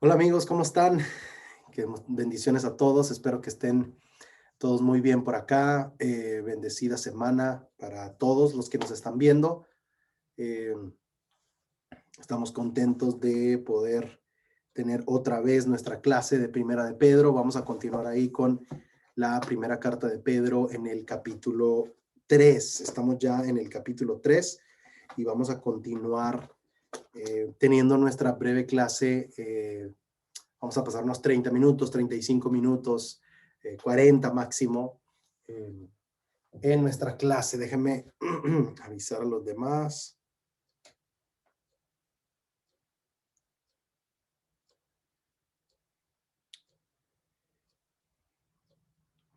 Hola amigos, ¿cómo están? Bendiciones a todos, espero que estén todos muy bien por acá. Bendecida semana para todos los que nos están viendo. Eh, Estamos contentos de poder tener otra vez nuestra clase de Primera de Pedro. Vamos a continuar ahí con la primera carta de Pedro en el capítulo 3. Estamos ya en el capítulo 3 y vamos a continuar teniendo nuestra breve clase. Vamos a pasar unos 30 minutos, 35 minutos, 40 máximo en nuestra clase. Déjenme avisar a los demás.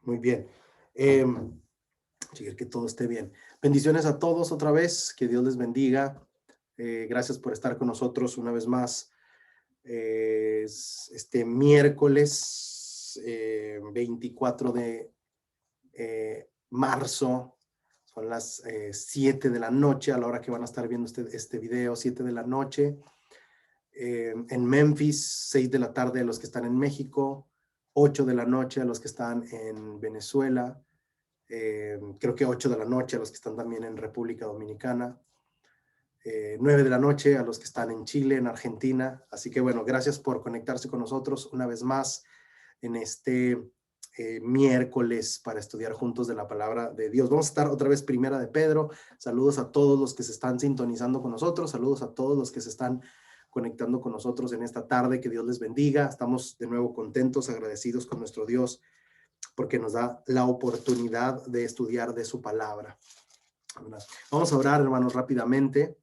Muy bien. Que todo esté bien. Bendiciones a todos otra vez. Que Dios les bendiga. Gracias por estar con nosotros una vez más. Este miércoles 24 de marzo. Son las 7 de la noche a la hora que van a estar viendo este video, 7 de la noche. En Memphis, 6 de la tarde a los que están en México, 8 de la noche a los que están en Venezuela, creo que 8 de la noche a los que están también en República Dominicana, 9 de la noche a los que están en Chile, en Argentina. Así que bueno, gracias por conectarse con nosotros una vez más en este miércoles para estudiar juntos de la palabra de Dios. Vamos a estar otra vez Primera de Pedro. Saludos a todos los que se están sintonizando con nosotros, saludos a todos los que se están conectando con nosotros en esta tarde. Que Dios les bendiga. Estamos de nuevo contentos, agradecidos con nuestro Dios porque nos da la oportunidad de estudiar de su palabra. Vamos a orar, hermanos, rápidamente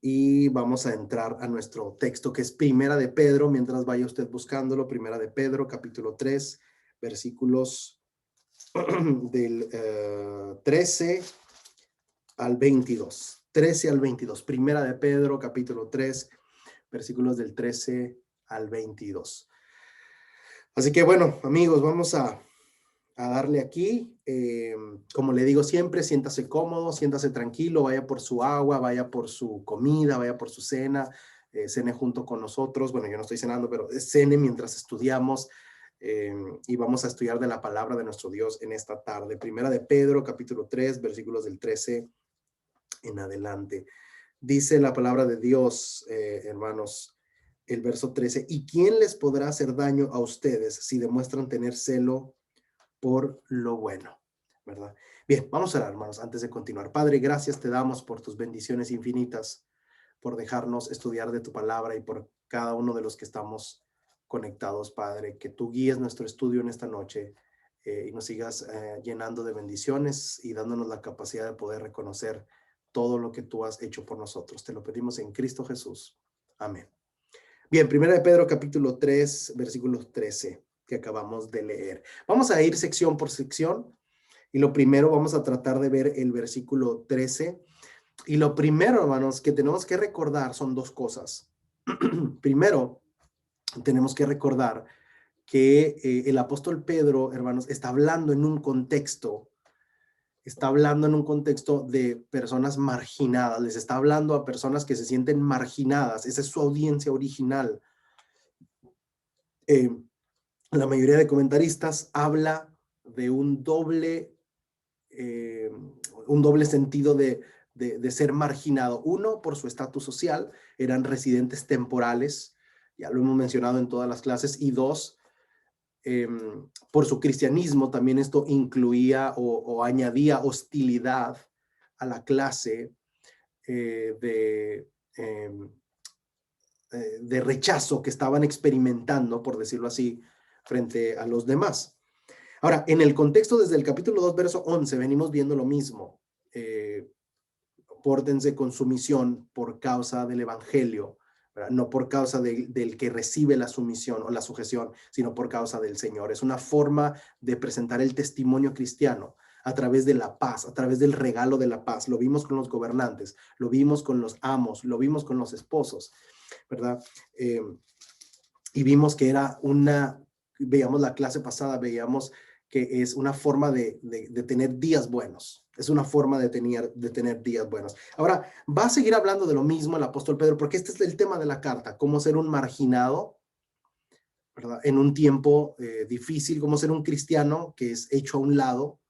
y vamos a entrar a nuestro texto, que es Primera de Pedro. Mientras vaya usted buscándolo, Primera de Pedro, capítulo 3, versículos del 13 al 22. 13 al 22. Primera de Pedro, capítulo 3, versículos del 13 al 22. Así que bueno, amigos, vamos a darle aquí. Como le digo siempre, siéntase cómodo, siéntase tranquilo, vaya por su agua, vaya por su comida, vaya por su cena, cene junto con nosotros. Bueno, yo no estoy cenando, pero cene mientras estudiamos y vamos a estudiar de la palabra de nuestro Dios en esta tarde. Primera de Pedro, capítulo 3, versículos del 13 en adelante. Dice la palabra de Dios, hermanos, el verso 13: ¿y quién les podrá hacer daño a ustedes si demuestran tener celo por lo bueno? ¿Verdad? Bien, vamos a orar, hermanos, antes de continuar. Padre, gracias te damos por tus bendiciones infinitas, por dejarnos estudiar de tu palabra y por cada uno de los que estamos conectados, Padre. Que tú guíes nuestro estudio en esta noche y nos sigas llenando de bendiciones y dándonos la capacidad de poder reconocer todo lo que tú has hecho por nosotros. Te lo pedimos en Cristo Jesús. Amén. Bien, Primera de Pedro, capítulo 3, versículos 13, que acabamos de leer. Vamos a ir sección por sección y lo primero vamos a tratar de ver el versículo 13. Y lo primero, hermanos, que tenemos que recordar son dos cosas. Primero, tenemos que recordar que el apóstol Pedro, hermanos, está hablando en un contexto de personas marginadas, les está hablando a personas que se sienten marginadas. Esa es su audiencia original. La mayoría de comentaristas habla de un doble sentido de ser marginado. Uno, por su estatus social, eran residentes temporales, ya lo hemos mencionado en todas las clases, y dos, por su cristianismo. También esto incluía o añadía hostilidad a la clase de rechazo que estaban experimentando, por decirlo así, frente a los demás. Ahora, en el contexto desde el capítulo 2, verso 11, venimos viendo lo mismo. Pórtense con sumisión por causa del evangelio, ¿verdad? No por causa del que recibe la sumisión o la sujeción, sino por causa del Señor. Es una forma de presentar el testimonio cristiano a través de la paz, a través del regalo de la paz. Lo vimos con los gobernantes, lo vimos con los amos, lo vimos con los esposos, ¿verdad? Y vimos que era veíamos la clase pasada, veíamos que es una forma de tener días buenos. Es una forma de tener días buenos. Ahora, va a seguir hablando de lo mismo el apóstol Pedro, porque este es el tema de la carta, cómo ser un marginado ¿verdad? En un tiempo difícil, como ser un cristiano que es hecho a un lado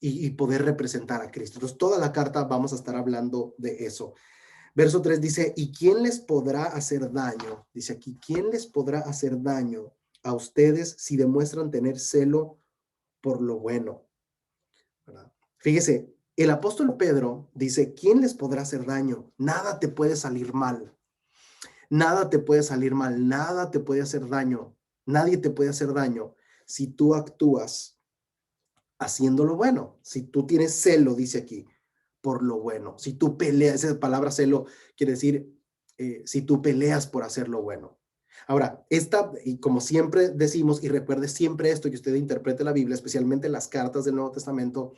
y poder representar a Cristo. Entonces, toda la carta vamos a estar hablando de eso. Verso 3 dice, ¿y quién les podrá hacer daño? Dice aquí, ¿quién les podrá hacer daño a ustedes si demuestran tener celo por lo bueno? ¿Verdad? Fíjese, el apóstol Pedro dice, ¿quién les podrá hacer daño? Nada te puede salir mal. Nada te puede salir mal, nada te puede hacer daño. Nadie te puede hacer daño si tú actúas haciendo lo bueno. Si tú tienes celo, dice aquí, por lo bueno. Si tú peleas, esa palabra celo quiere decir, si tú peleas por hacer lo bueno. Ahora, y como siempre decimos, y recuerde siempre esto, que usted interprete la Biblia, especialmente las cartas del Nuevo Testamento.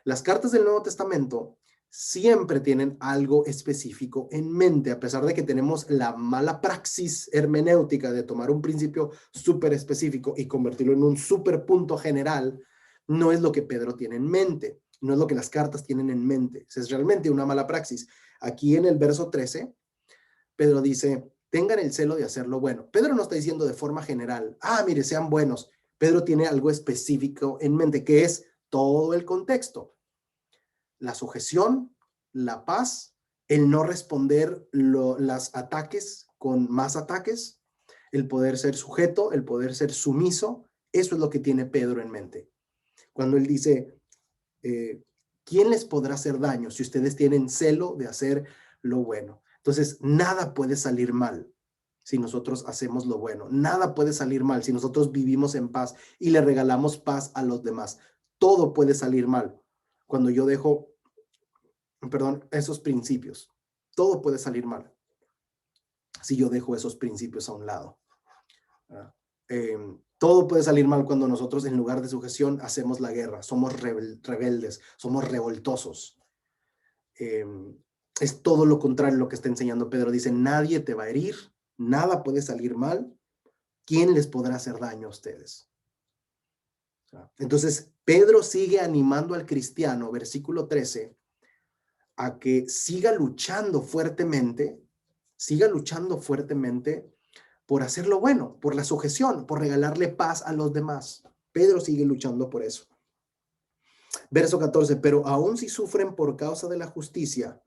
Las cartas del Nuevo Testamento siempre tienen algo específico en mente, a pesar de que tenemos la mala praxis hermenéutica de tomar un principio súper específico y convertirlo en un súper punto general. No es lo que Pedro tiene en mente, no es lo que las cartas tienen en mente. Es realmente una mala praxis. Aquí en el verso 13, Pedro dice, tengan el celo de hacer lo bueno. Pedro no está diciendo de forma general, mire, sean buenos. Pedro tiene algo específico en mente, que es todo el contexto. La sujeción, la paz, el no responder los ataques con más ataques, el poder ser sujeto, el poder ser sumiso. Eso es lo que tiene Pedro en mente. Cuando él dice, ¿quién les podrá hacer daño si ustedes tienen celo de hacer lo bueno? Entonces, nada puede salir mal si nosotros hacemos lo bueno. Nada puede salir mal si nosotros vivimos en paz y le regalamos paz a los demás. Todo puede salir mal cuando yo dejo, esos principios. Todo puede salir mal si yo dejo esos principios a un lado. Todo puede salir mal cuando nosotros, en lugar de sujeción, hacemos la guerra. Somos rebeldes, somos revoltosos. Es todo lo contrario a lo que está enseñando Pedro. Dice, nadie te va a herir, nada puede salir mal. ¿Quién les podrá hacer daño a ustedes? Entonces, Pedro sigue animando al cristiano, versículo 13, a que siga luchando fuertemente por hacer lo bueno, por la sujeción, por regalarle paz a los demás. Pedro sigue luchando por eso. Verso 14, pero aún si sufren por causa de la justicia,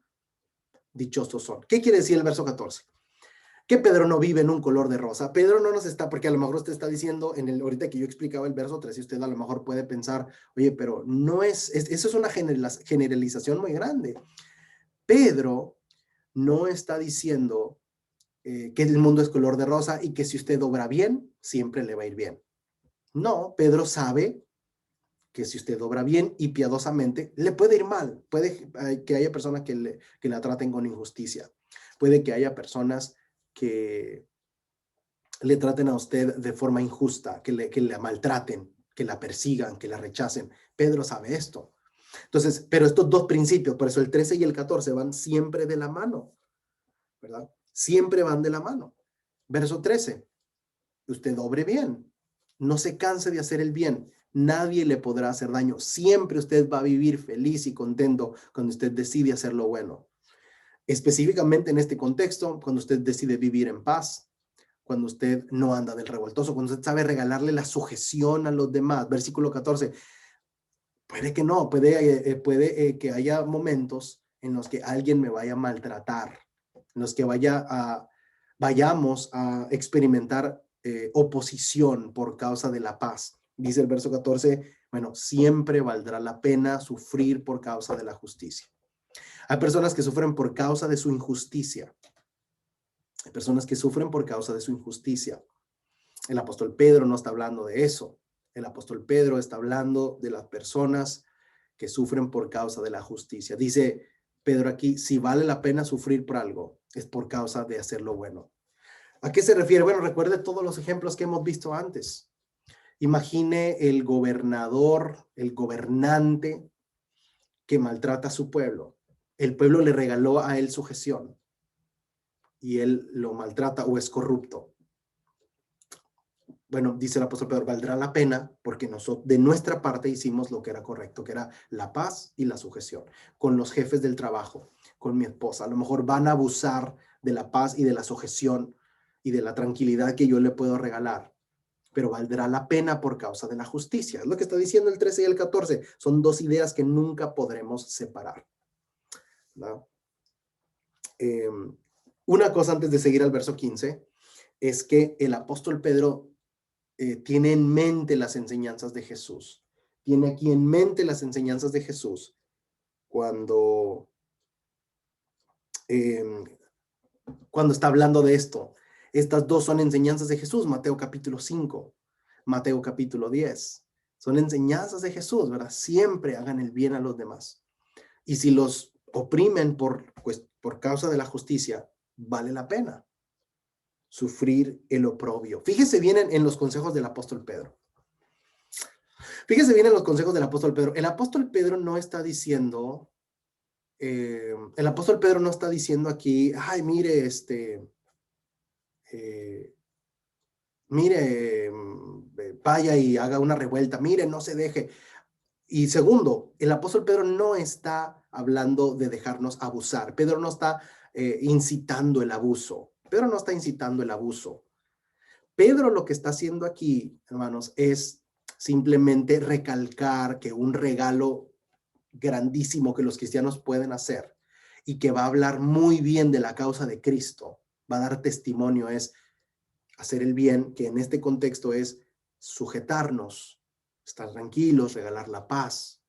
dichosos son. ¿Qué quiere decir el verso 14? Que Pedro no vive en un color de rosa. Pedro no nos está, porque a lo mejor usted está diciendo, ahorita que yo explicaba el verso 13, usted a lo mejor puede pensar, oye, pero no eso es una generalización muy grande. Pedro no está diciendo que el mundo es color de rosa y que si usted obra bien, siempre le va a ir bien. No, Pedro sabe que si usted obra bien y piadosamente, le puede ir mal. Puede que haya personas que la traten con injusticia. Puede que haya personas que le traten a usted de forma injusta, que la maltraten, que la persigan, que la rechacen. Pedro sabe esto. Entonces, pero estos dos principios, por eso el 13 y el 14 van siempre de la mano, ¿verdad? Siempre van de la mano. Verso 13, usted obre bien, no se canse de hacer el bien, nadie le podrá hacer daño. Siempre usted va a vivir feliz y contento cuando usted decide hacer lo bueno. Específicamente en este contexto, cuando usted decide vivir en paz, cuando usted no anda del revoltoso, cuando usted sabe regalarle la sujeción a los demás. Versículo 14, puede que no, puede que haya momentos en los que alguien me vaya a maltratar, en los que vayamos a experimentar oposición por causa de la paz. Dice el verso 14, bueno, siempre valdrá la pena sufrir por causa de la justicia. Hay personas que sufren por causa de su injusticia. Hay personas que sufren por causa de su injusticia. El apóstol Pedro no está hablando de eso. El apóstol Pedro está hablando de las personas que sufren por causa de la justicia. Dice Pedro aquí, si vale la pena sufrir por algo, es por causa de hacer lo bueno. ¿A qué se refiere? Bueno, recuerde todos los ejemplos que hemos visto antes. Imagine el gobernador, el gobernante que maltrata a su pueblo. El pueblo le regaló a él sujeción y él lo maltrata o es corrupto. Bueno, dice el apóstol Pedro, valdrá la pena porque nosotros de nuestra parte hicimos lo que era correcto, que era la paz y la sujeción. Con los jefes del trabajo, con mi esposa, a lo mejor van a abusar de la paz y de la sujeción y de la tranquilidad que yo le puedo regalar. pero valdrá la pena por causa de la justicia. Es lo que está diciendo el 13 y el 14. Son dos ideas que nunca podremos separar, ¿no? Una cosa antes de seguir al verso 15 es que el apóstol Pedro tiene en mente las enseñanzas de Jesús. Tiene aquí en mente las enseñanzas de Jesús cuando está hablando de esto. Estas dos son enseñanzas de Jesús, Mateo capítulo 5, Mateo capítulo 10. Son enseñanzas de Jesús, ¿verdad? Siempre hagan el bien a los demás. Y si los oprimen por causa de la justicia, vale la pena sufrir el oprobio. Fíjese bien en los consejos del apóstol Pedro. Fíjese bien en los consejos del apóstol Pedro. El apóstol Pedro no está diciendo, aquí, ay, mire, vaya y haga una revuelta, mire, no se deje. Y segundo, el apóstol Pedro no está hablando de dejarnos abusar. Pedro no está incitando el abuso. Pedro no está incitando el abuso. Pedro lo que está haciendo aquí, hermanos, es simplemente recalcar que un regalo grandísimo que los cristianos pueden hacer y que va a hablar muy bien de la causa de Cristo, va a dar testimonio, es hacer el bien, que en este contexto es sujetarnos, estar tranquilos, regalar la paz.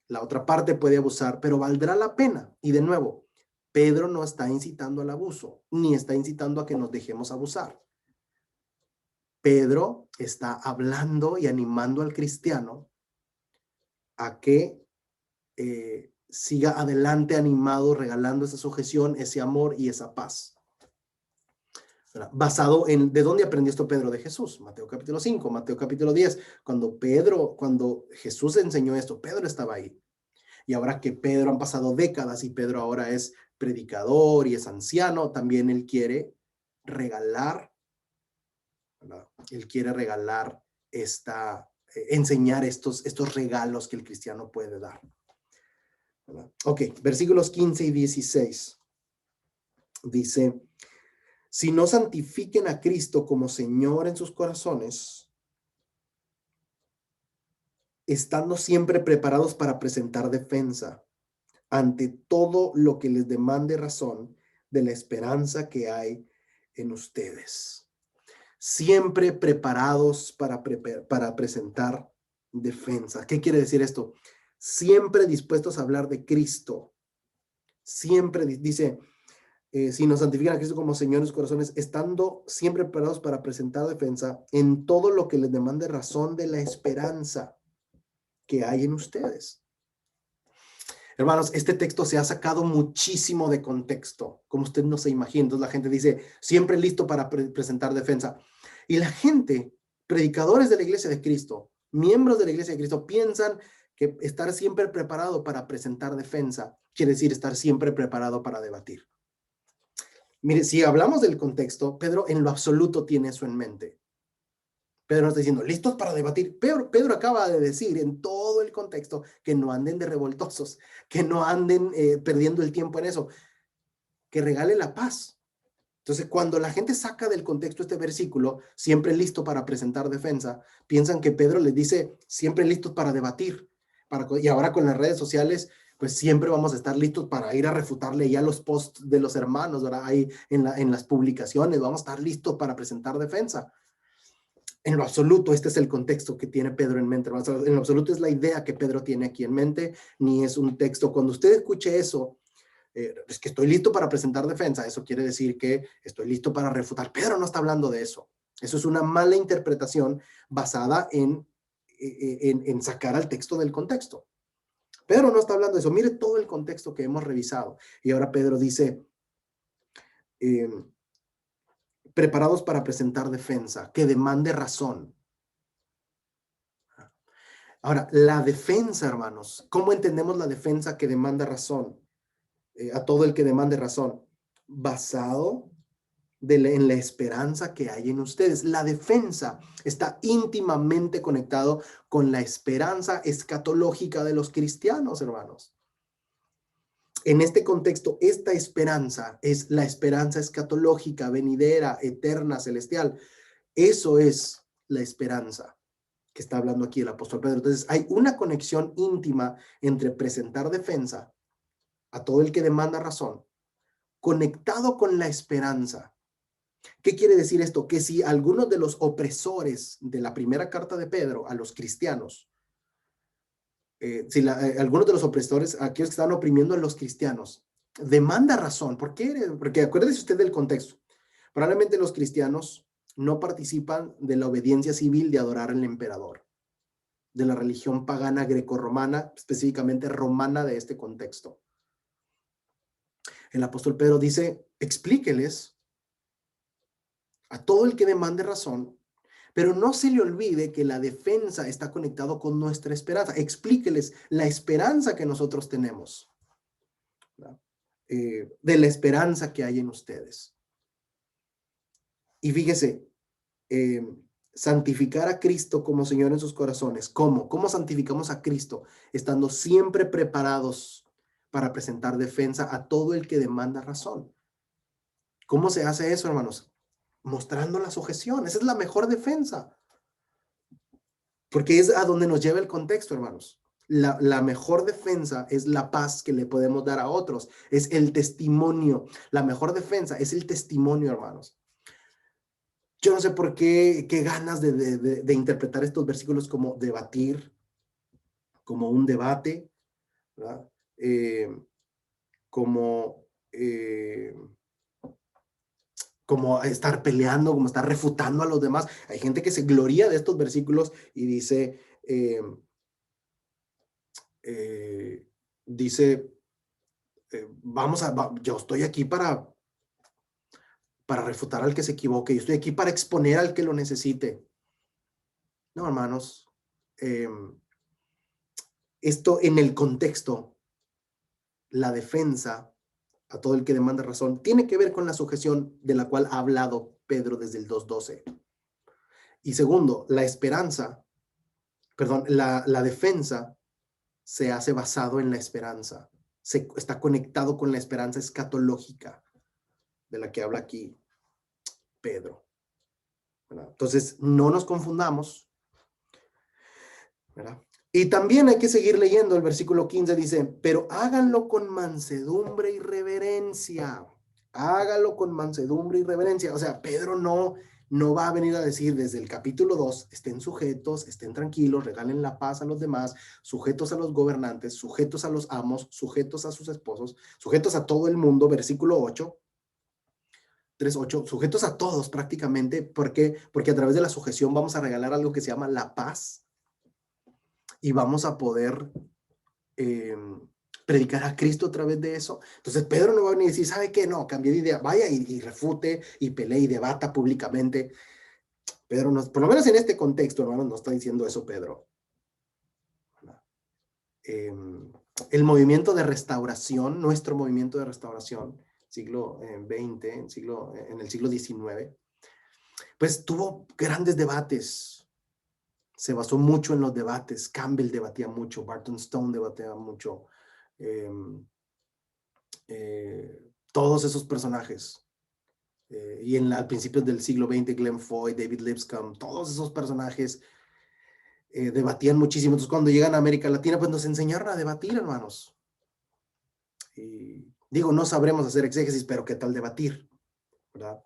La otra parte puede abusar, pero valdrá la pena. Y de nuevo, Pedro no está incitando al abuso, ni está incitando a que nos dejemos abusar. Pedro está hablando y animando al cristiano a que siga adelante animado, regalando esa sujeción, ese amor y esa paz. Basado en, ¿de dónde aprendió esto Pedro? De Jesús. Mateo capítulo 5, Mateo capítulo 10. Cuando Jesús enseñó esto, Pedro estaba ahí. Y ahora que Pedro han pasado décadas y Pedro ahora es predicador y es anciano, también él quiere regalar, ¿verdad? Él quiere regalar enseñar estos regalos que el cristiano puede dar, ¿verdad? Ok, versículos 15 y 16. Dice, si no santifiquen a Cristo como Señor en sus corazones, estando siempre preparados para presentar defensa ante todo lo que les demande razón de la esperanza que hay en ustedes. Siempre preparados para presentar defensa. ¿Qué quiere decir esto? Siempre dispuestos a hablar de Cristo. Siempre dice, si nos santifican a Cristo como Señor en sus corazones, estando siempre preparados para presentar defensa en todo lo que les demande razón de la esperanza que hay en ustedes. Hermanos, este texto se ha sacado muchísimo de contexto, como usted no se imagina. Entonces la gente dice, siempre listo para presentar defensa. Y la gente, predicadores de la Iglesia de Cristo, miembros de la Iglesia de Cristo, piensan que estar siempre preparado para presentar defensa quiere decir estar siempre preparado para debatir. Mire, si hablamos del contexto, Pedro en lo absoluto tiene eso en mente. Pedro está diciendo, listos para debatir. Pedro acaba de decir en todo el contexto que no anden de revoltosos, que no anden perdiendo el tiempo en eso, que regale la paz. Entonces, cuando la gente saca del contexto este versículo, siempre listo para presentar defensa, piensan que Pedro les dice, siempre listos para debatir. Y ahora con las redes sociales, pues siempre vamos a estar listos para ir a refutarle ya los posts de los hermanos, ¿verdad? Ahí en las publicaciones, vamos a estar listos para presentar defensa. En lo absoluto, este es el contexto que tiene Pedro en mente. En lo absoluto es la idea que Pedro tiene aquí en mente, ni es un texto. Cuando usted escuche eso, es que estoy listo para presentar defensa, eso quiere decir que estoy listo para refutar. Pedro no está hablando de eso. Eso es una mala interpretación basada en sacar al texto del contexto. Pedro no está hablando de eso. Mire todo el contexto que hemos revisado. Y ahora Pedro dice, preparados para presentar defensa, que demande razón. Ahora, la defensa, hermanos, ¿cómo entendemos la defensa que demanda razón? A todo el que demande razón, basado en la esperanza que hay en ustedes. La defensa está íntimamente conectado con la esperanza escatológica de los cristianos, hermanos. En este contexto, esta esperanza es la esperanza escatológica, venidera, eterna, celestial. Eso es la esperanza que está hablando aquí el apóstol Pedro. Entonces, hay una conexión íntima entre presentar defensa a todo el que demanda razón, conectado con la esperanza. ¿Qué quiere decir esto? Que si algunos de los opresores de la primera carta de Pedro a los cristianos, algunos de los opresores, aquellos que están oprimiendo a los cristianos, demanda razón. ¿Por qué? Porque acuérdese usted del contexto. Probablemente los cristianos no participan de la obediencia civil de adorar al emperador, de la religión pagana grecorromana, específicamente romana de este contexto. El apóstol Pedro dice, explíqueles a todo el que demande razón, pero no se le olvide que la defensa está conectado con nuestra esperanza. Explíqueles la esperanza que nosotros tenemos, de la esperanza que hay en ustedes. Y fíjese, santificar a Cristo como Señor en sus corazones. ¿Cómo? ¿Cómo santificamos a Cristo? Estando siempre preparados para presentar defensa a todo el que demanda razón. ¿Cómo se hace eso, hermanos? Mostrando la sujeción. Esa es la mejor defensa. Porque es a donde nos lleva el contexto, hermanos. La mejor defensa es la paz que le podemos dar a otros. Es el testimonio. La mejor defensa es el testimonio, hermanos. Yo no sé por qué ganas de interpretar estos versículos como debatir, como un debate, ¿verdad? Como estar peleando, como estar refutando a los demás. Hay gente que se gloria de estos versículos y dice, yo estoy aquí para refutar al que se equivoque, yo estoy aquí para exponer al que lo necesite. No, hermanos, esto en el contexto, la defensa a todo el que demanda razón, tiene que ver con la sujeción de la cual ha hablado Pedro desde el 2:12. Y segundo, la defensa se hace basado en la esperanza, está conectado con la esperanza escatológica de la que habla aquí Pedro, ¿verdad? Entonces, no nos confundamos, ¿verdad? Y también hay que seguir leyendo. El versículo 15 dice, pero háganlo con mansedumbre y reverencia. Hágalo con mansedumbre y reverencia. O sea, Pedro no va a venir a decir desde el capítulo 2, estén sujetos, estén tranquilos, regalen la paz a los demás, sujetos a los gobernantes, sujetos a los amos, sujetos a sus esposos, sujetos a todo el mundo. Versículo 8. 3:8, sujetos a todos prácticamente. ¿Por qué? Porque a través de la sujeción vamos a regalar algo que se llama la paz y vamos a poder predicar a Cristo a través de eso. Entonces Pedro no va a venir y decir, ¿sabe qué? No, cambié de idea. Vaya y refute y pelee y debata públicamente. Pedro, por lo menos en este contexto, hermanos, no está diciendo eso Pedro. El movimiento de restauración, nuestro movimiento de restauración, siglo XX, en el siglo XIX, pues tuvo grandes debates. Se basó mucho en los debates. Campbell debatía mucho, Barton Stone debatía mucho. Todos esos personajes. Y al principio del siglo XX, Glenn Foy, David Lipscomb, todos esos personajes debatían muchísimo. Entonces, cuando llegan a América Latina, pues nos enseñaron a debatir, hermanos. Y digo, no sabremos hacer exégesis, pero ¿qué tal debatir? ¿Verdad?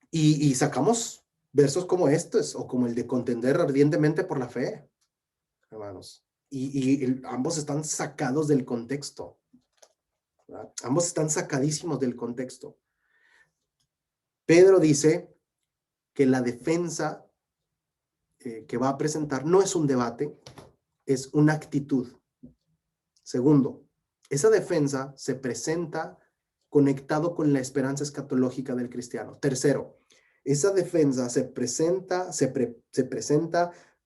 Y sacamos versos como estos, o como el de contender ardientemente por la fe, hermanos. Y ambos están sacados del contexto, ¿verdad? Ambos están sacadísimos del contexto. Pedro dice que la defensa que va a presentar no es un debate, es una actitud. Segundo, esa defensa se presenta conectado con la esperanza escatológica del cristiano. Tercero, esa defensa se presenta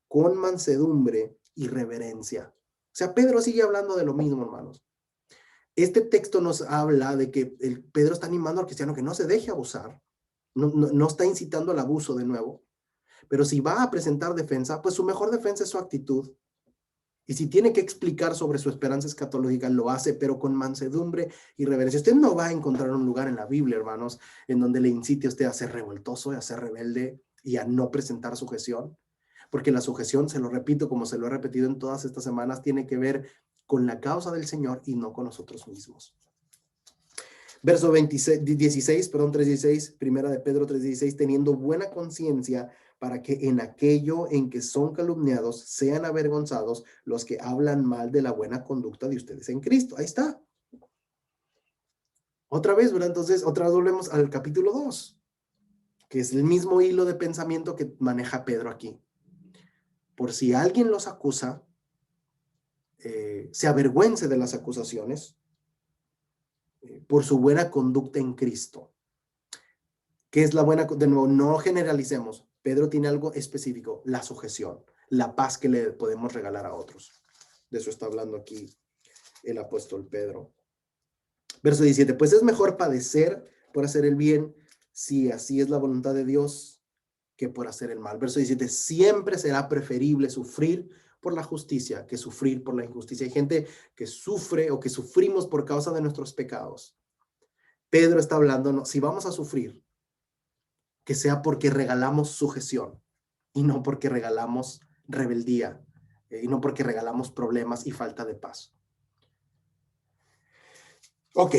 con mansedumbre y reverencia. O sea, Pedro sigue hablando de lo mismo, hermanos. Este texto nos habla de que Pedro está animando al cristiano que no se deje abusar, no está incitando al abuso de nuevo, pero si va a presentar defensa, pues su mejor defensa es su actitud. Y si tiene que explicar sobre su esperanza escatológica, lo hace, pero con mansedumbre y reverencia. Usted no va a encontrar un lugar en la Biblia, hermanos, en donde le incite a usted a ser revoltoso, a ser rebelde, y a no presentar sujeción, porque la sujeción, se lo repito, como se lo he repetido en todas estas semanas, tiene que ver con la causa del Señor y no con nosotros mismos. Verso 3:16, primera de Pedro 3:16, teniendo buena conciencia para que en aquello en que son calumniados sean avergonzados los que hablan mal de la buena conducta de ustedes en Cristo. Ahí está. Otra vez, ¿verdad? Entonces, otra vez volvemos al capítulo 2, que es el mismo hilo de pensamiento que maneja Pedro aquí. Por si alguien los acusa, se avergüence de las acusaciones por su buena conducta en Cristo. ¿Qué es la buena? De nuevo, no generalicemos. Pedro tiene algo específico, la sujeción, la paz que le podemos regalar a otros. De eso está hablando aquí el apóstol Pedro. Verso 17, pues es mejor padecer por hacer el bien, si así es la voluntad de Dios, que por hacer el mal. Verso 17, siempre será preferible sufrir por la justicia que sufrir por la injusticia. Hay gente que sufre o que sufrimos por causa de nuestros pecados. Pedro está hablando, no, si vamos a sufrir, que sea porque regalamos sujeción y no porque regalamos rebeldía y no porque regalamos problemas y falta de paz. Ok,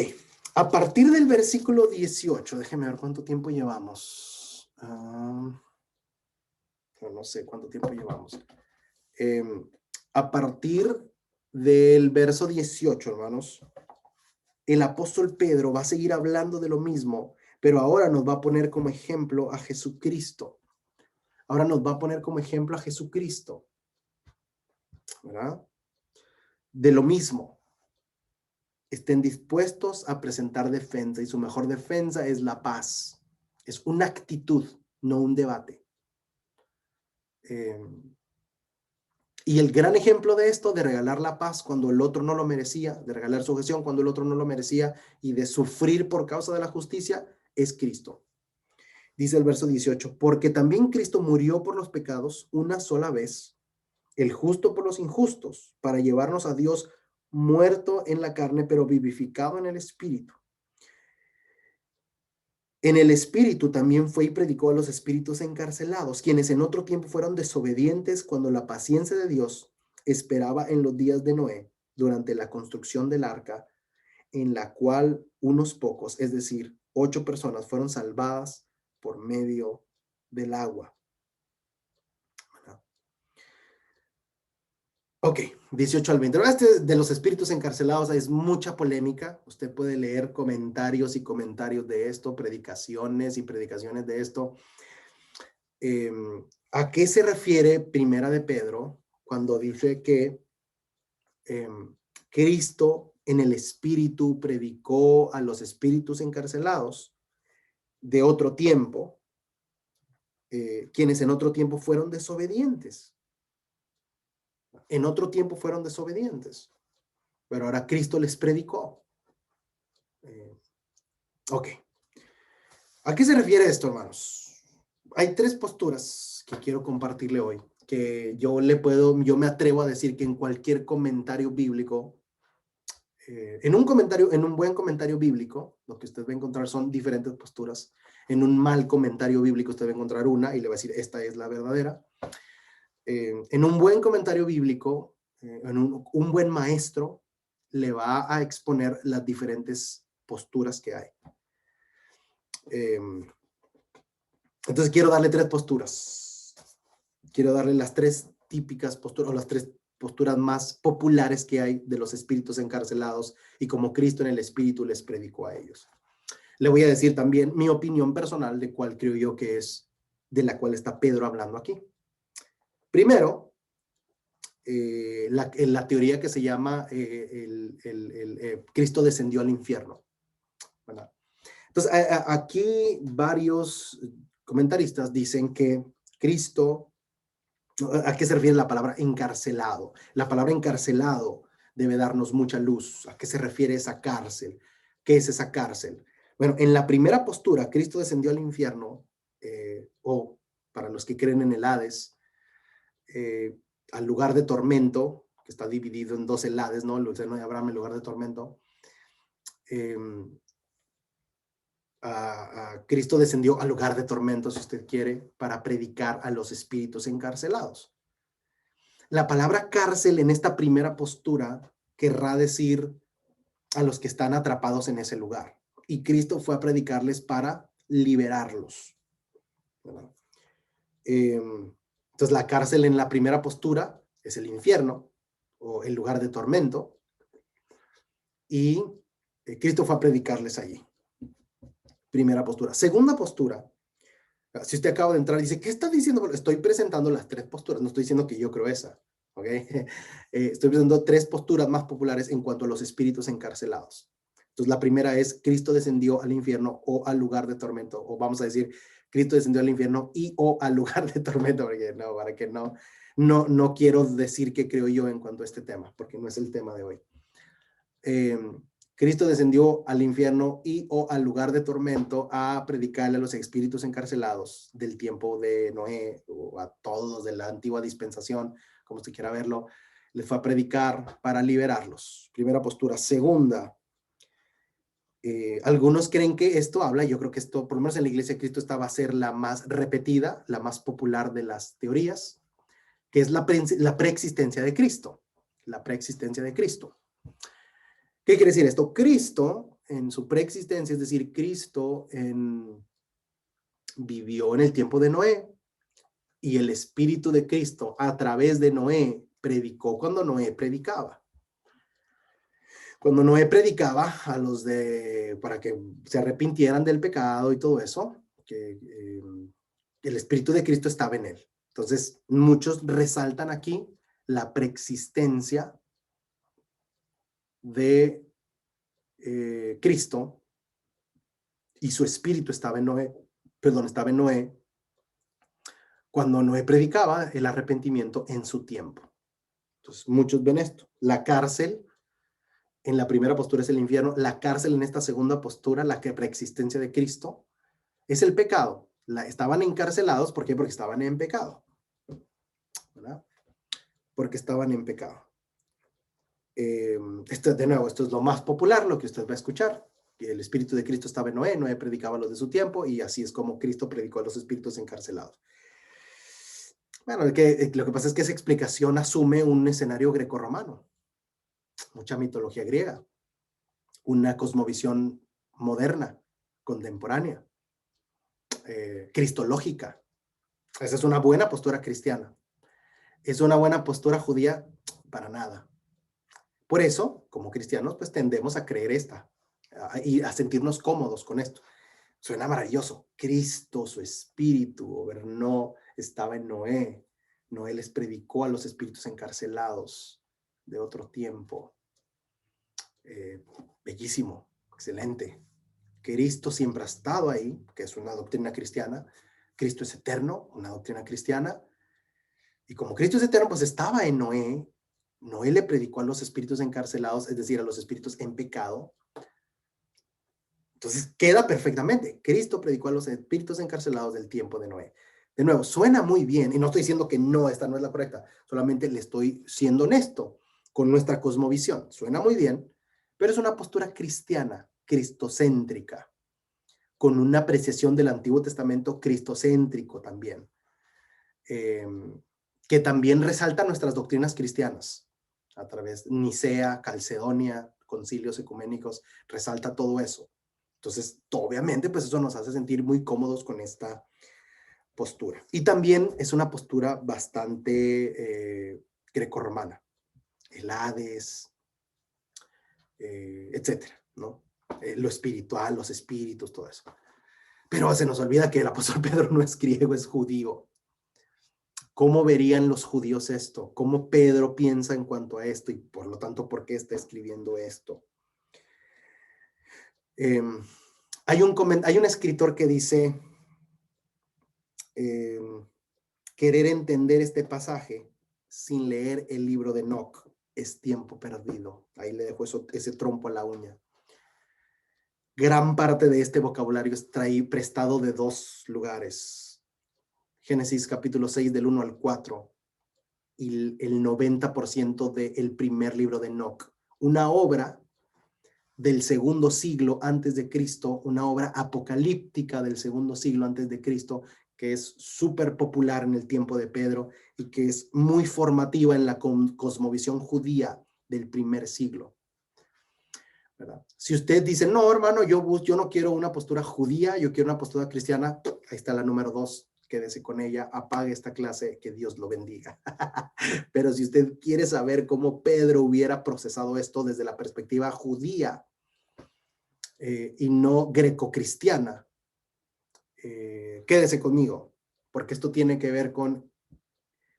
a partir del versículo 18, déjeme ver cuánto tiempo llevamos. No sé cuánto tiempo llevamos. A partir del verso 18, hermanos, el apóstol Pedro va a seguir hablando de lo mismo, pero ahora nos va a poner como ejemplo a Jesucristo. Ahora nos va a poner como ejemplo a Jesucristo, ¿verdad? De lo mismo. Estén dispuestos a presentar defensa y su mejor defensa es la paz. Es una actitud, no un debate. Y el gran ejemplo de esto, de regalar la paz cuando el otro no lo merecía, de regalar sujeción cuando el otro no lo merecía y de sufrir por causa de la justicia, es Cristo. Dice el verso 18, porque también Cristo murió por los pecados una sola vez, el justo por los injustos, para llevarnos a Dios muerto en la carne, pero vivificado en el espíritu. En el espíritu también fue y predicó a los espíritus encarcelados, quienes en otro tiempo fueron desobedientes cuando la paciencia de Dios esperaba en los días de Noé, durante la construcción del arca, en la cual unos pocos, es decir, 8 personas, fueron salvadas por medio del agua. Ok, 18 al 20. Este de los espíritus encarcelados es mucha polémica. Usted puede leer comentarios y comentarios de esto, predicaciones y predicaciones de esto. ¿A qué se refiere Primera de Pedro cuando dice que Cristo en el espíritu predicó a los espíritus encarcelados de otro tiempo, quienes en otro tiempo fueron desobedientes? En otro tiempo fueron desobedientes, pero ahora Cristo les predicó. Ok. ¿A qué se refiere esto, hermanos? Hay 3 posturas que quiero compartirle hoy, que yo me atrevo a decir que en cualquier comentario bíblico, en un buen comentario bíblico, lo que usted va a encontrar son diferentes posturas. En un mal comentario bíblico usted va a encontrar una y le va a decir, esta es la verdadera. En un buen comentario bíblico, un buen maestro le va a exponer las diferentes posturas que hay. Entonces quiero darle 3 posturas. Quiero darle las 3 típicas posturas, o las 3 posturas más populares que hay de los espíritus encarcelados y como Cristo en el espíritu les predicó a ellos. Le voy a decir también mi opinión personal de cuál creo yo que es, de la cual está Pedro hablando aquí. Primero, la teoría que se llama Cristo descendió al infierno, ¿verdad? Entonces, aquí varios comentaristas dicen que Cristo, ¿a qué se refiere la palabra encarcelado? La palabra encarcelado debe darnos mucha luz. ¿A qué se refiere esa cárcel? ¿Qué es esa cárcel? Bueno, en la primera postura, Cristo descendió al infierno, o para los que creen en el Hades, al lugar de tormento, que está dividido en 2 Hades, ¿no? El seno de Abraham, el lugar de tormento. Cristo descendió al lugar de tormento, si usted quiere, para predicar a los espíritus encarcelados. La palabra cárcel en esta primera postura querrá decir a los que están atrapados en ese lugar. Y Cristo fue a predicarles para liberarlos. Entonces la cárcel en la primera postura es el infierno o el lugar de tormento. Y Cristo fue a predicarles allí. Primera postura. Segunda postura. Si usted acaba de entrar y dice, ¿qué está diciendo? Estoy presentando las tres posturas. No estoy diciendo que yo creo esa. ¿Okay? Estoy presentando tres posturas más populares en cuanto a los espíritus encarcelados. Entonces, la primera es, Cristo descendió al infierno o al lugar de tormento. O vamos a decir, Cristo descendió al infierno y o al lugar de tormento. Porque no, para que no quiero decir qué creo yo en cuanto a este tema, porque no es el tema de hoy. Cristo descendió al infierno y o al lugar de tormento a predicarle a los espíritus encarcelados del tiempo de Noé o a todos de la antigua dispensación, como usted quiera verlo, les fue a predicar para liberarlos. Primera postura. Segunda, algunos creen que esto habla, yo creo que esto, por lo menos en la Iglesia de Cristo, esta va a ser la más repetida, la más popular de las teorías, que es la preexistencia de Cristo. La preexistencia de Cristo. ¿Qué quiere decir esto? Cristo en su preexistencia, es decir, Cristo vivió en el tiempo de Noé y el Espíritu de Cristo a través de Noé predicó cuando Noé predicaba. Cuando Noé predicaba a los para que se arrepintieran del pecado y todo eso, que el Espíritu de Cristo estaba en él. Entonces, muchos resaltan aquí la preexistencia de Cristo y su espíritu estaba en Noé, cuando Noé predicaba el arrepentimiento en su tiempo. Entonces, muchos ven esto. La cárcel, en la primera postura es el infierno, la cárcel en esta segunda postura, la que preexistencia de Cristo, es el pecado. Estaban encarcelados, ¿por qué? Porque estaban en pecado. ¿Verdad? Porque estaban en pecado. De nuevo, esto es lo más popular, lo que usted va a escuchar. El Espíritu de Cristo estaba en Noé, Noé predicaba a los de su tiempo, y así es como Cristo predicó a los espíritus encarcelados. Bueno, lo que pasa es que esa explicación asume un escenario grecorromano, mucha mitología griega, una cosmovisión moderna, contemporánea, cristológica. Esa es una buena postura cristiana. ¿Es una buena postura judía? Para nada. Por eso, como cristianos, pues tendemos a creer y a sentirnos cómodos con esto. Suena maravilloso. Cristo, su espíritu, gobernó, estaba en Noé. Noé les predicó a los espíritus encarcelados de otro tiempo. Bellísimo, excelente. Cristo siempre ha estado ahí, que es una doctrina cristiana. Cristo es eterno, una doctrina cristiana. Y como Cristo es eterno, pues estaba en Noé. Noé le predicó a los espíritus encarcelados, es decir, a los espíritus en pecado. Entonces queda perfectamente. Cristo predicó a los espíritus encarcelados del tiempo de Noé. De nuevo, suena muy bien, y no estoy diciendo que no, esta no es la correcta, solamente le estoy siendo honesto con nuestra cosmovisión. Suena muy bien, pero es una postura cristiana, cristocéntrica, con una apreciación del Antiguo Testamento cristocéntrico también, que también resalta nuestras doctrinas cristianas, a través de Nicea, Calcedonia, concilios ecuménicos, resalta todo eso. Entonces, obviamente, pues eso nos hace sentir muy cómodos con esta postura. Y también es una postura bastante grecorromana. El Hades, etcétera, ¿no? Lo espiritual, los espíritus, todo eso. Pero se nos olvida que el apóstol Pedro no es griego, es judío. ¿Cómo verían los judíos esto? ¿Cómo Pedro piensa en cuanto a esto? Y por lo tanto, ¿por qué está escribiendo esto? Hay un escritor que dice, querer entender este pasaje sin leer el libro de Enoc es tiempo perdido. Ahí le dejo ese trompo a la uña. Gran parte de este vocabulario es prestado de dos lugares. Génesis capítulo 6 del 1 al 4 y el 90% del primer libro de Enoc. Una obra del segundo siglo antes de Cristo, una obra apocalíptica del segundo siglo antes de Cristo, que es súper popular en el tiempo de Pedro y que es muy formativa en la cosmovisión judía del primer siglo, ¿verdad? Si usted dice, no, hermano, yo no quiero una postura judía, yo quiero una postura cristiana, ahí está la número 2, quédese con ella, apague esta clase, que Dios lo bendiga. Pero si usted quiere saber cómo Pedro hubiera procesado esto desde la perspectiva judía y no greco-cristiana, quédese conmigo, porque esto tiene que ver con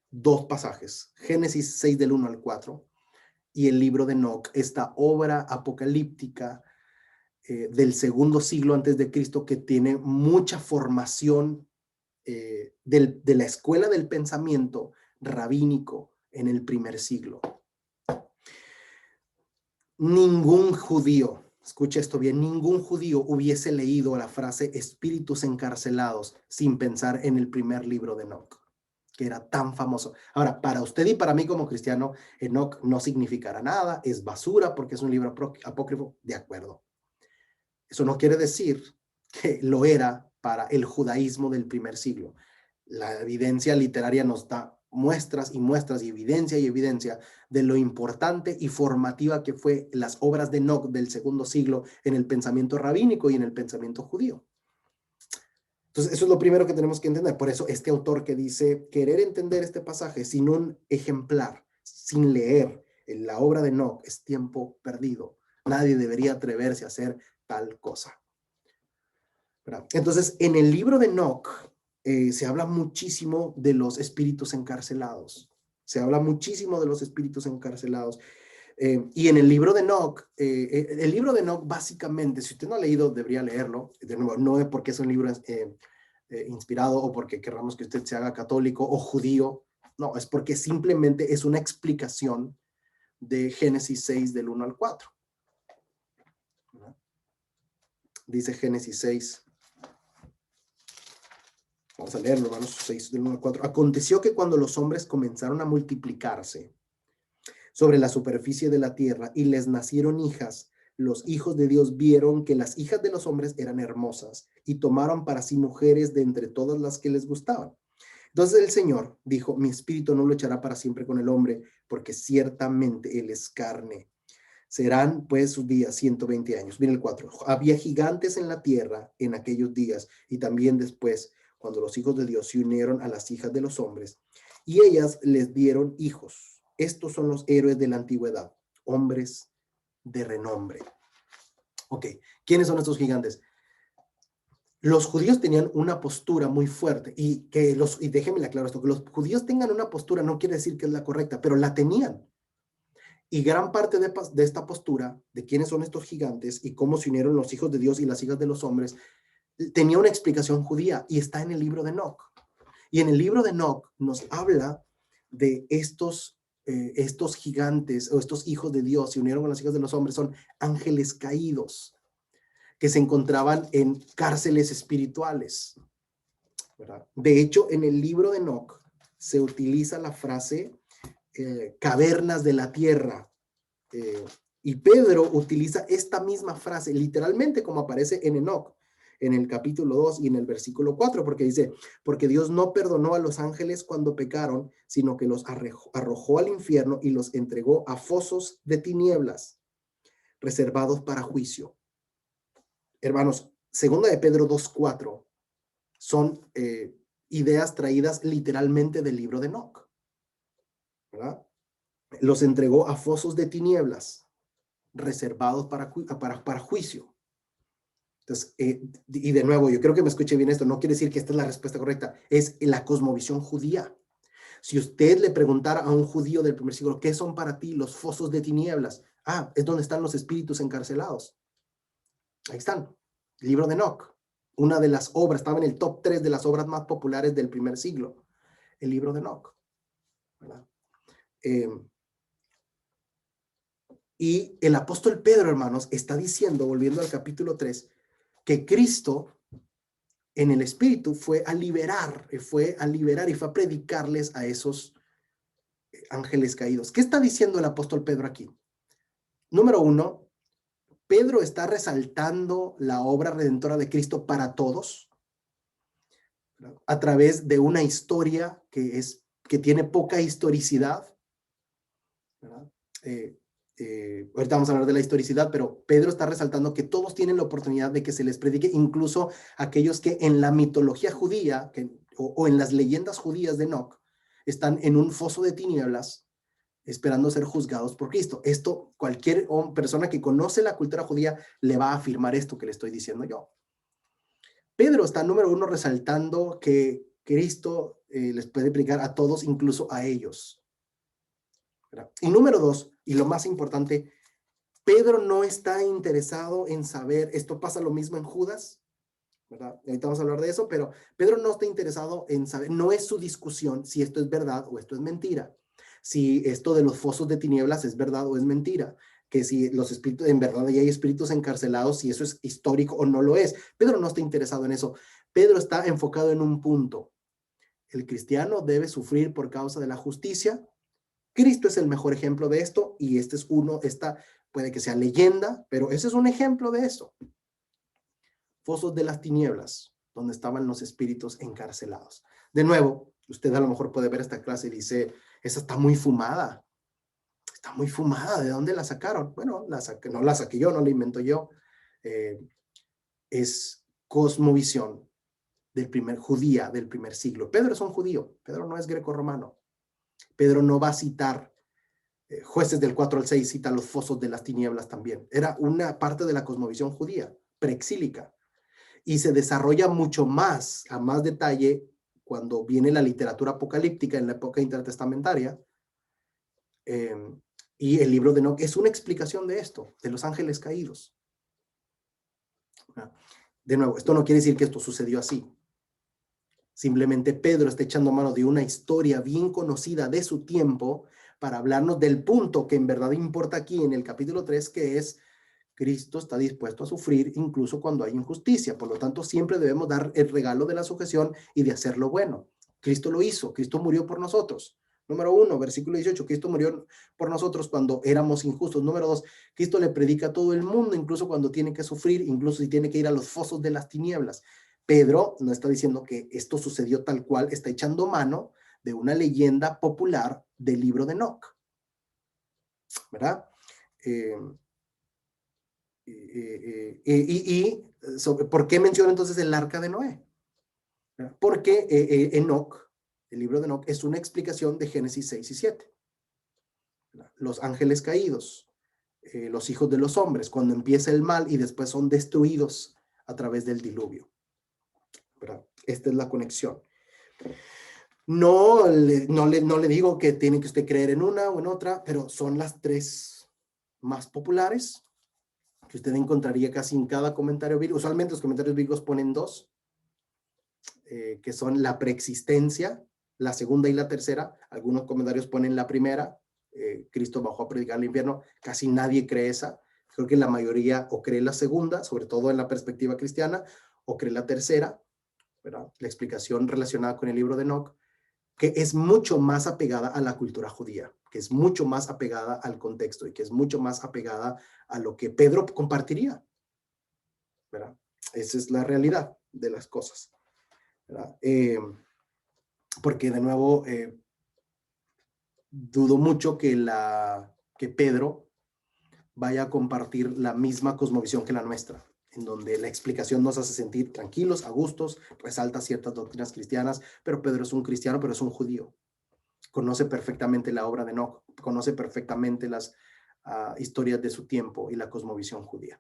2 pasajes, Génesis 6 del 1 al 4 y el libro de Enoc, esta obra apocalíptica del segundo siglo antes de Cristo que tiene mucha formación de la escuela del pensamiento rabínico en el primer siglo. Ningún judío, escucha esto bien, ningún judío hubiese leído la frase espíritus encarcelados sin pensar en el primer libro de Enoc, que era tan famoso. Ahora, para usted y para mí como cristiano, Enoc no significará nada, es basura porque es un libro apócrifo, de acuerdo. Eso no quiere decir que lo era para el judaísmo del primer siglo. La evidencia literaria nos da muestras y muestras y evidencia de lo importante y formativa que fue las obras de Enoc del segundo siglo en el pensamiento rabínico y en el pensamiento judío. Entonces, eso es lo primero que tenemos que entender. Por eso este autor que dice, querer entender este pasaje sin un ejemplar, sin leer la obra de Enoc, es tiempo perdido. Nadie debería atreverse a hacer tal cosa. ¿Verdad? Entonces, en el libro de Enoc se habla muchísimo de los espíritus encarcelados. Se habla muchísimo de los espíritus encarcelados. Y en el libro de Enoc, básicamente, si usted no ha leído, debería leerlo. De nuevo, no es porque es un libro inspirado o porque queramos que usted se haga católico o judío. No, es porque simplemente es una explicación de Génesis 6 del 1 al 4. ¿Verdad? Dice Génesis 6. Vamos a leerlo, hermanos, 6 del 1 al 4. Aconteció que cuando los hombres comenzaron a multiplicarse sobre la superficie de la tierra y les nacieron hijas, los hijos de Dios vieron que las hijas de los hombres eran hermosas y tomaron para sí mujeres de entre todas las que les gustaban. Entonces el Señor dijo, mi espíritu no lo echará para siempre con el hombre, porque ciertamente él es carne. Serán pues sus días 120 años. Mira el 4. Había gigantes en la tierra en aquellos días y también después, cuando los hijos de Dios se unieron a las hijas de los hombres, y ellas les dieron hijos. Estos son los héroes de la antigüedad, hombres de renombre. Ok, ¿quiénes son estos gigantes? Los judíos tenían una postura muy fuerte y déjenme aclarar esto, que los judíos tengan una postura no quiere decir que es la correcta, pero la tenían. Y gran parte de esta postura, de quiénes son estos gigantes y cómo se unieron los hijos de Dios y las hijas de los hombres, tenía una explicación judía y está en el libro de Enoc. Y en el libro de Enoc nos habla de estos gigantes o estos hijos de Dios se unieron con las hijas de los hombres, son ángeles caídos que se encontraban en cárceles espirituales, ¿verdad? De hecho, en el libro de Enoc se utiliza la frase cavernas de la tierra, y Pedro utiliza esta misma frase literalmente como aparece en Enoc, en el capítulo 2 y en el versículo 4, porque dice, porque Dios no perdonó a los ángeles cuando pecaron, sino que los arrojó al infierno y los entregó a fosos de tinieblas, reservados para juicio. Hermanos, segunda de Pedro 2:4 son ideas traídas literalmente del libro de Enoc, ¿verdad? Los entregó a fosos de tinieblas, reservados para juicio. Entonces, y de nuevo, yo creo que me escuche bien esto, no quiere decir que esta es la respuesta correcta, es la cosmovisión judía. Si usted le preguntara a un judío del primer siglo, ¿qué son para ti los fosos de tinieblas? Ah, es donde están los espíritus encarcelados. Ahí están, libro de Enoc, una de las obras, estaba en el top 3 de las obras más populares del primer siglo, el libro de Enoc, ¿verdad? Y el apóstol Pedro, hermanos, está diciendo, volviendo al capítulo 3, que Cristo en el Espíritu fue a liberar y fue a predicarles a esos ángeles caídos. ¿Qué está diciendo el apóstol Pedro aquí? Número 1, Pedro está resaltando la obra redentora de Cristo para todos, ¿verdad?, a través de una historia que tiene poca historicidad, ¿verdad? Ahorita vamos a hablar de la historicidad, pero Pedro está resaltando que todos tienen la oportunidad de que se les predique, incluso aquellos que en la mitología judía o en las leyendas judías de Enoch están en un foso de tinieblas esperando ser juzgados por Cristo. Esto, cualquier persona que conoce la cultura judía le va a afirmar esto que le estoy diciendo yo. Pedro está, número uno, resaltando que Cristo les puede predicar a todos, incluso a ellos, ¿verdad? Y número dos, y lo más importante, Pedro no está interesado en saber, esto pasa lo mismo en Judas, ¿verdad? Ahorita vamos a hablar de eso, pero Pedro no está interesado en saber, no es su discusión si esto es verdad o esto es mentira, si esto de los fosos de tinieblas es verdad o es mentira, que si los espíritus, en verdad ya hay espíritus encarcelados, si eso es histórico o no lo es. Pedro no está interesado en eso. Pedro está enfocado en un punto. El cristiano debe sufrir por causa de la justicia. Cristo es el mejor ejemplo de esto, y este es puede que sea leyenda, pero ese es un ejemplo de eso. Fosos de las tinieblas, donde estaban los espíritus encarcelados. De nuevo, usted a lo mejor puede ver esta clase y dice, esa está muy fumada. Está muy fumada, ¿de dónde la sacaron? Bueno, no la saqué yo, no la invento yo. Es cosmovisión judía del primer siglo. Pedro es un judío, Pedro no es greco-romano. Pedro no va a citar Jueces del 4 al 6, cita los fosos de las tinieblas también. Era una parte de la cosmovisión judía, preexílica, y se desarrolla mucho más, a más detalle, cuando viene la literatura apocalíptica en la época intertestamentaria. Y el libro de Enoch es una explicación de esto, de los ángeles caídos. De nuevo, esto no quiere decir que esto sucedió así. Simplemente Pedro está echando mano de una historia bien conocida de su tiempo para hablarnos del punto que en verdad importa aquí en el capítulo 3, que es Cristo está dispuesto a sufrir incluso cuando hay injusticia. Por lo tanto, siempre debemos dar el regalo de la sujeción y de hacer lo bueno. Cristo lo hizo, Cristo murió por nosotros. Número 1, versículo 18, Cristo murió por nosotros cuando éramos injustos. Número 2, Cristo le predica a todo el mundo, incluso cuando tiene que sufrir, incluso si tiene que ir a los fosos de las tinieblas. Pedro no está diciendo que esto sucedió tal cual, está echando mano de una leyenda popular del libro de Enoch, ¿verdad? ¿Por qué menciona entonces el arca de Noé? Porque Enoch, el libro de Enoch, es una explicación de Génesis 6 y 7. Los ángeles caídos, los hijos de los hombres, cuando empieza el mal y después son destruidos a través del diluvio, ¿verdad? Esta es la conexión. No le digo que tiene que usted creer en una o en otra, pero son las tres más populares que usted encontraría casi en cada comentario bíblico. Usualmente los comentarios bíblicos ponen dos, que son la preexistencia, la segunda y la tercera. Algunos comentarios ponen la primera, Cristo bajó a predicar al infierno. Casi nadie cree esa. Creo que la mayoría o cree la segunda, sobre todo en la perspectiva cristiana, o cree la tercera, ¿verdad? La explicación relacionada con el libro de Enoch, que es mucho más apegada a la cultura judía, que es mucho más apegada al contexto y que es mucho más apegada a lo que Pedro compartiría, ¿verdad? Esa es la realidad de las cosas, ¿verdad? Porque de nuevo, dudo mucho que Pedro vaya a compartir la misma cosmovisión que la nuestra, en donde la explicación nos hace sentir tranquilos, a gustos, resalta ciertas doctrinas cristianas, pero Pedro es un cristiano, pero es un judío. Conoce perfectamente la obra de Enoch, conoce perfectamente las historias de su tiempo y la cosmovisión judía,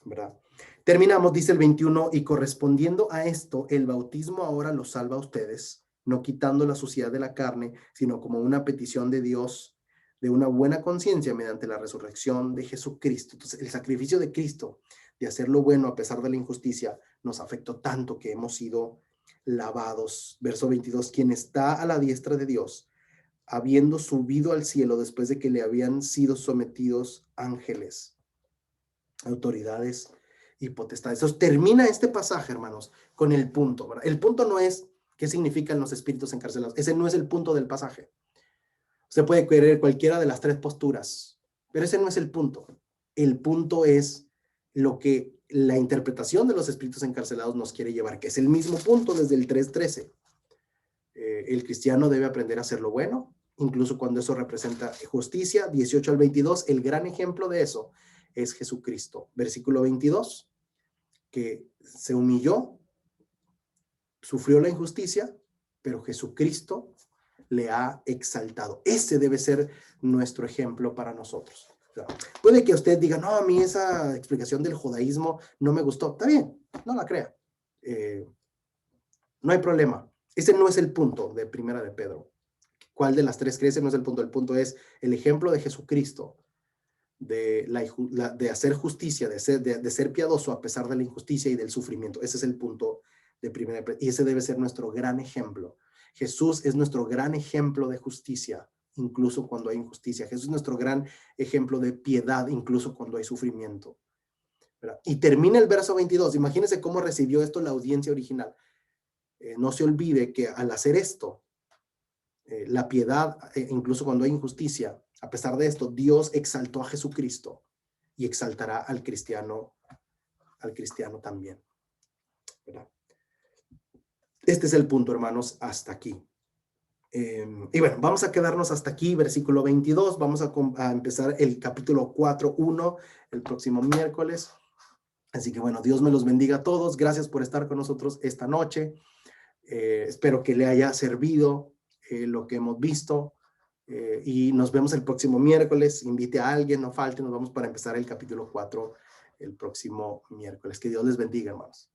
¿verdad? Terminamos, dice el 21, y correspondiendo a esto, el bautismo ahora los salva a ustedes, no quitando la suciedad de la carne, sino como una petición de Dios, de una buena conciencia mediante la resurrección de Jesucristo. Entonces, el sacrificio de Cristo, de hacer lo bueno a pesar de la injusticia, nos afectó tanto que hemos sido lavados. Verso 22, quien está a la diestra de Dios, habiendo subido al cielo después de que le habían sido sometidos ángeles, autoridades y potestades. Entonces termina este pasaje, hermanos, con el punto, ¿verdad? El punto no es qué significan los espíritus encarcelados. Ese no es el punto del pasaje. Usted puede querer cualquiera de las tres posturas, pero ese no es el punto. El punto es lo que la interpretación de los espíritus encarcelados nos quiere llevar, que es el mismo punto desde el 3:13. El cristiano debe aprender a hacer lo bueno, incluso cuando eso representa justicia. 18 al 22, el gran ejemplo de eso es Jesucristo. Versículo 22, que se humilló, sufrió la injusticia, pero Jesucristo le ha exaltado. Ese debe ser nuestro ejemplo para nosotros. O sea, puede que usted diga, no, a mí esa explicación del judaísmo no me gustó. Está bien, no la crea. No hay problema. Ese no es el punto de Primera de Pedro. ¿Cuál de las tres crees? No es el punto. El punto es el ejemplo de Jesucristo, de hacer justicia, de ser piadoso a pesar de la injusticia y del sufrimiento. Ese es el punto de Primera de Pedro. Y ese debe ser nuestro gran ejemplo. Jesús es nuestro gran ejemplo de justicia, incluso cuando hay injusticia. Jesús es nuestro gran ejemplo de piedad, incluso cuando hay sufrimiento. ¿Verdad? Y termina el verso 22. Imagínense cómo recibió esto la audiencia original. No se olvide que al hacer esto, la piedad, incluso cuando hay injusticia, a pesar de esto, Dios exaltó a Jesucristo y exaltará al cristiano también. ¿Verdad? Este es el punto, hermanos, hasta aquí. Y bueno, vamos a quedarnos hasta aquí, versículo 22. Vamos a empezar el capítulo 4:1 el próximo miércoles. Así que bueno, Dios me los bendiga a todos. Gracias por estar con nosotros esta noche. Espero que le haya servido lo que hemos visto. Y nos vemos el próximo miércoles. Invite a alguien, no falte. Nos vamos para empezar el capítulo 4 el próximo miércoles. Que Dios les bendiga, hermanos.